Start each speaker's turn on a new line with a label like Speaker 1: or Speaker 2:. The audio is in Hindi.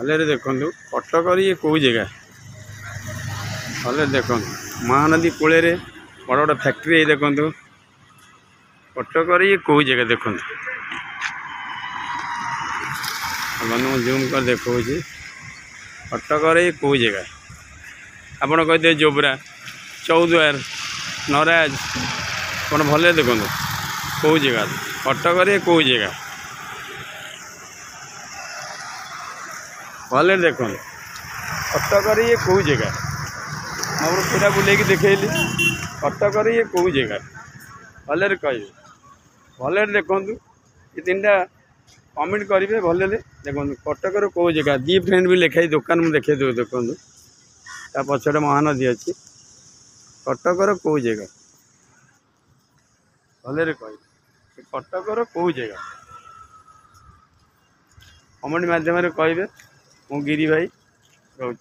Speaker 1: भले देखु कटक ये कौ जगह भले देखु महानदी कूल बड़ बड़ फैक्ट्री देखु कटक ये कौ जगह देखु जूम कर देखा कटक ये कौ जगह आपड़ कहते जोब्रा चौद्वार नराज आप भले देखु कौ जगह कटक ये कौ जगह भले देखु कटक ये कौ जगह मैं पूरा बुले देखली कटक ये कौ जगह भले कह भले देखु ये तीन टा कमेंट करेंगे भले देखो कटक कौ जगह दी फ्रेंड भी लिखाई दुकान में देखे देवे देखो ता पछे महानदी अच्छी कटक कौ जगह भले कह कटक कौ जगह कमेंट मध्यम कहे मु गिरी भाई रोज।